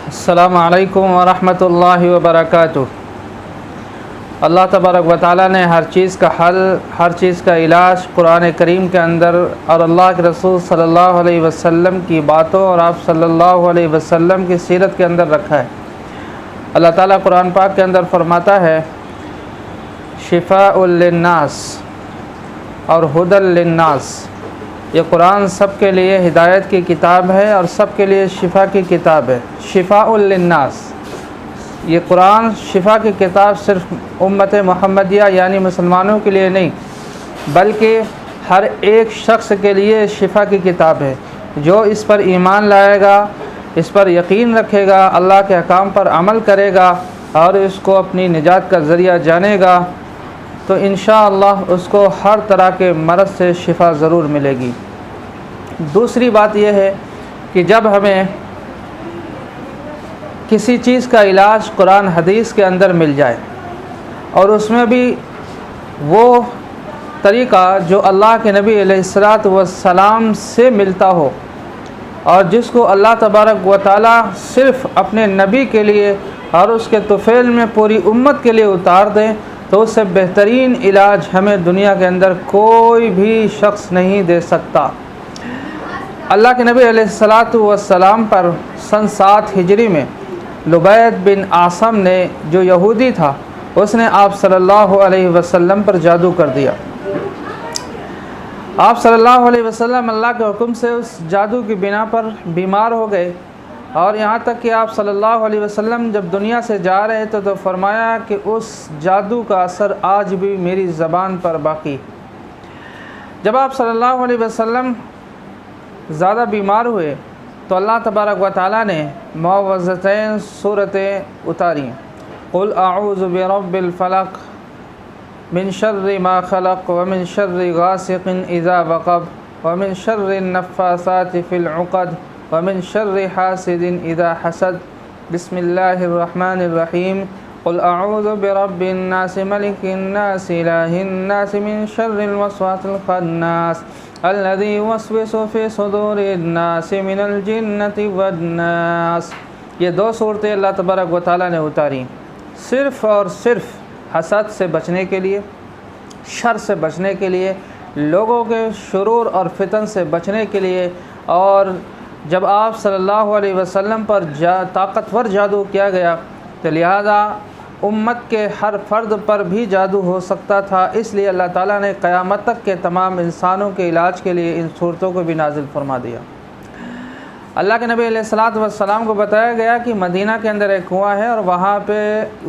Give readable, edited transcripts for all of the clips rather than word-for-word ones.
अस्सलामु अलैकुम वरहमतुल्लाहि वबरकातुह। अल्लाह तबारक व तआला ने हर चीज़ का हल, हर चीज़ का इलाज कुरान करीम के अंदर और अल्लाह के रसूल सल्लल्लाहु अलैहि वसल्लम की बातों और आप सल्लल्लाहु अलैहि वसल्लम की सीरत के अंदर रखा है। अल्लाह ताला कुरान पाक के अंदर फरमाता है शिफ़ाउल लिन्नास और हुदल लिन्नास। ये कुरान सब के लिए हिदायत की किताब है और सब के लिए शिफ़ा की किताब है। शिफ़ाउल लिन्नास, ये कुरान शिफ़ा की किताब सिर्फ उम्मत मुहम्मदिया यानी मुसलमानों के लिए नहीं, बल्कि हर एक शख्स के लिए शिफ़ा की किताब है। जो इस पर ईमान लाएगा, इस पर यकीन रखेगा, अल्लाह के अहकाम पर अमल करेगा और इसको अपनी निजात का ज़रिया जानेगा, तो इंशाअल्लाह उसको हर तरह के मरज़ से शिफ़ा ज़रूर मिलेगी। दूसरी बात यह है कि जब हमें किसी चीज़ का इलाज कुरान हदीस के अंदर मिल जाए और उसमें भी वो तरीक़ा जो अल्लाह के नबी अलैहिस्सलातु वस्सलाम से मिलता हो और जिसको अल्लाह तबारक व तआला सिर्फ़ अपने नबी के लिए और उसके तुफ़ैल में पूरी उम्मत के लिए उतार दें, तो उससे बेहतरीन इलाज हमें दुनिया के अंदर कोई भी शख्स नहीं दे सकता। अल्लाह के नबी अलैहिस्सलातु वस्सलाम पर सन 7 हिजरी में लुबैद बिन आसम ने, जो यहूदी था, उसने आप सल्लल्लाहु अलैहि वसल्लम पर जादू कर दिया। आप सल्लल्लाहु अलैहि वसल्लम अल्लाह के हुक्म से उस जादू की बिना पर बीमार हो गए और यहाँ तक कि आप सल्लल्लाहु अलैहि वसल्लम जब दुनिया से जा रहे थे तो फरमाया कि उस जादू का असर आज भी मेरी ज़बान पर बाकी। जब आप सल्लल्लाहु अलैहि वसल्लम ज़्यादा बीमार हुए तो अल्लाह तबारक व तआला ने मुअव्वज़तैन सूरतें उतारी। क़ुल अऊज़ु बिरब्बिल फ़लक़ मिन शर्रि मा ख़लक़ व मिन शर्रि गासिक़िन इज़ा वक़ब व मिन शर्रि नफ़्फ़ासाति फ़िल उक़द व मिन शर्रि हासिदिन इज़ा हसद। बिस्मिल्लाहिर रहमानिर रहीम। क़ुल अऊज़ु बिरब्बिन नास मलिकिन नास इलाहिन नास मिन शर्रिल वस्वासिल ख़न्नास अल्लज़ी युवस्विसु फ़ी सुदूरिन नास मिनल जिन्नति वन्नास। ये 2 सूरतें अल्लाह तबारक व तआला ने उतारी सिर्फ़ और सिर्फ़ हसद से बचने के लिए, शर से बचने के लिए, लोगों के शुरूर और फितन से बचने के लिए। और जब आप सल्लल्लाहु अलैहि वसल्लम पर ताकतवर जादू किया गया तो लिहाजा उम्मत के हर फ़र्द पर भी जादू हो सकता था, इसलिए अल्लाह ताला ने क़यामत तक के तमाम इंसानों के इलाज के लिए इन सूरतों को भी नाजिल फरमा दिया। अल्लाह के नबी अलैहिस्सलातु वस्सलाम को बताया गया कि मदीना के अंदर एक कुआं है और वहाँ पे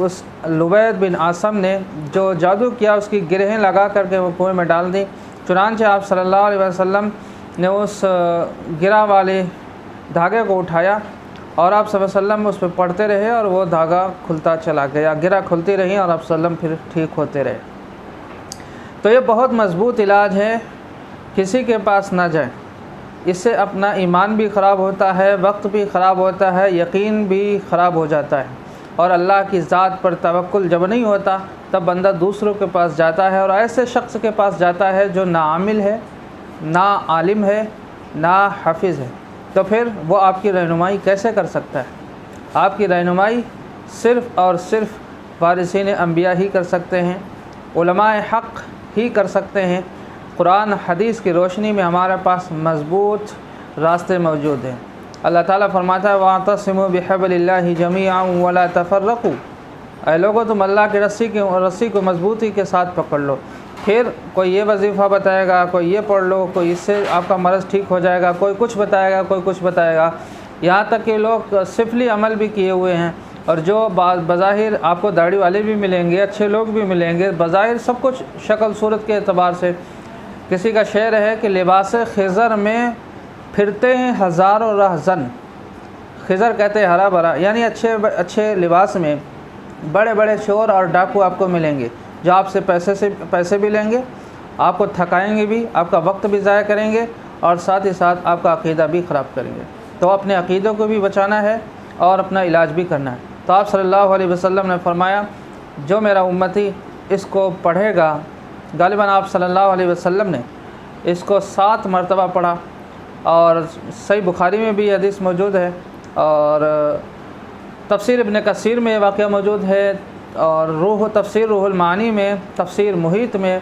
उस लुबैद बिन आसम ने जो जादू किया उसकी गिरहें लगा करके वो कुएं में डाल दी। चुनांचे आप सल्लल्लाहु अलैहि वसल्लम ने उस गिरा वाले धागे को उठाया और आप सल्लल्लाहु अलैहि वसल्लम उस पर पढ़ते रहे और वो धागा खुलता चला गया, गिरा खुलती रही और आप सल्लम फिर ठीक होते रहे। तो ये बहुत मज़बूत इलाज है, किसी के पास ना जाए। इससे अपना ईमान भी ख़राब होता है, वक्त भी ख़राब होता है, यकीन भी ख़राब हो जाता है और अल्लाह की ज़ात पर तवक्कुल जब नहीं होता तब बंदा दूसरों के पास जाता है और ऐसे शख्स के पास जाता है जो ना आमिल है, ना आलिम है, ना हाफिज़ है। तो फिर वो आपकी रहनुमाई कैसे कर सकता है? आपकी रहनुमाई सिर्फ़ और सिर्फ़ वारिसीन अंबिया ही कर सकते हैं, उलमाए हक़ ही कर सकते हैं। कुरान हदीस की रोशनी में हमारे पास मज़बूत रास्ते मौजूद हैं। अल्लाह ताला फरमाता है वातसिमू बिहब्लिल्लाहि जमीअन वला तफर्रक़ू। ऐ लोगो, तुम अल्लाह की रस्सी को मज़बूती के साथ पकड़ लो। फिर कोई ये वजीफ़ा बताएगा, कोई ये पढ़ लो, कोई इससे आपका मरज़ ठीक हो जाएगा, कोई कुछ बताएगा, कोई कुछ बताएगा। यहाँ तक कि लोग सिफली अमल भी किए हुए हैं और जो बज़ाहिर आपको दाढ़ी वाले भी मिलेंगे, अच्छे लोग भी मिलेंगे, बज़ाहिर सब कुछ शक्ल सूरत के अतबार से। किसी का शेर है कि लिबास खिज़र में फिरते हैं हज़ारों रहज़न। खिज़र कहते हैं हरा भरा, यानी अच्छे लिबास में बड़े बड़े चोर और डाकू आपको मिलेंगे जो आपसे पैसे भी लेंगे, आपको थकाएंगे भी, आपका वक्त भी ज़ाया करेंगे और साथ ही साथ आपका अक़ीदा भी ख़राब करेंगे। तो अपने अक़ीदों को भी बचाना है और अपना इलाज भी करना है। तो आप सल्लल्लाहु अलैहि वसल्लम ने फरमाया जो मेरा उम्मती इसको पढ़ेगा, गालिबन आप सल्लल्लाहु अलैहि वसल्लम ने इसको 7 मरतबा पढ़ा और सही बुखारी में भी हदीस मौजूद है और तफसीर इब्न कसीर में वाक़या मौजूद है, और तफसीर रूहुल मानी में, तफसीर मुहीत में,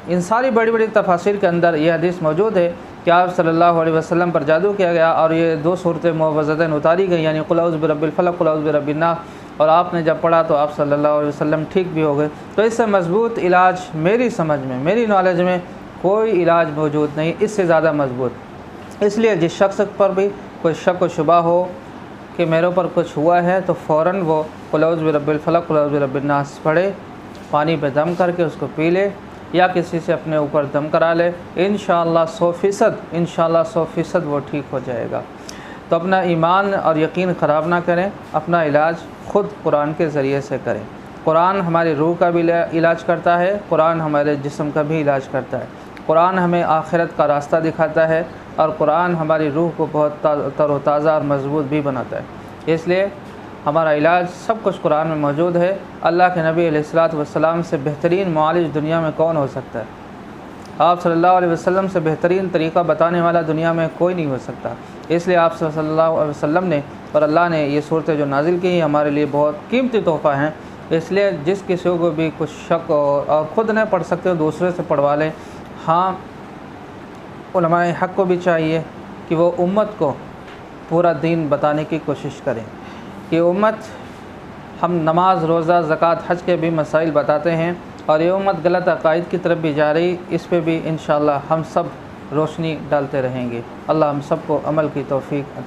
इन सारी बड़ी बड़ी तफासिर के अंदर ये हदीस मौजूद है कि आप सल्लल्लाहु अलैहि वसल्लम पर जादू किया गया और ये 2 सूरतें मुअव्वज़तैन उतारी गई, यानी कुल औज़ु बिरब्बिल फलक, कुल औज़ु बिरब्बिन नास, और आपने जब पढ़ा तो आप सल्लल्लाहु अलैहि वसल्लम ठीक भी हो गए। तो इससे मज़बूत इलाज मेरी समझ में, मेरी नॉलेज में कोई इलाज मौजूद नहीं इससे ज़्यादा मज़बूत। इसलिए जिस शख्स पर भी कोई शक व शुबा हो कि मेरे ऊपर कुछ हुआ है तो फ़ौरन वो कुल औज़ु बिरब्बिल फलक, कुल औज़ु बिरब्बिन नास पढ़े, पानी पे दम करके उसको पी ले या किसी से अपने ऊपर दम करा ले। इंशाअल्लाह 100% वो ठीक हो जाएगा। तो अपना ईमान और यकीन ख़राब ना करें, अपना इलाज ख़ुद कुरान के ज़रिए से करें। कुरान हमारी रूह का भी इलाज करता है, कुरान हमारे जिस्म का भी इलाज करता है, कुरान हमें आखिरत का रास्ता दिखाता है, और कुरान हमारी रूह को बहुत तरोताज़ा और मज़बूत भी बनाता है। इसलिए हमारा इलाज सब कुछ कुरान में मौजूद है। अल्लाह के नबी अलैहिस्सलातु वस्सलाम से बेहतरीन मुआलिज दुनिया में कौन हो सकता है? आप सल्लल्लाहु अलैहि वसल्लम से बेहतरीन तरीक़ा बताने वाला दुनिया में कोई नहीं हो सकता। इसलिए आप सल्लल्लाहु अलैहि वसल्लम ने और अल्लाह ने ये सूरतें जो नाजिल की हैं हमारे लिए बहुत कीमती तोहफ़ा हैं। इसलिए जिस किसी को भी कुछ शक और ख़ुद नहीं पढ़ सकते हो दूसरे से पढ़वा लें। हाँ, उलमाए हक़ को भी चाहिए कि वो उम्मत को पूरा दीन बताने की कोशिश करें कि उम्मत, हम नमाज, रोज़ा, ज़कात, हज के भी मसाइल बताते हैं और ये उम्मत गलत अक़ाइद की तरफ भी जा रही, इस पे भी इंशाअल्लाह हम सब रोशनी डालते रहेंगे। अल्लाह हम सब को अमल की तौफ़ीक़ अता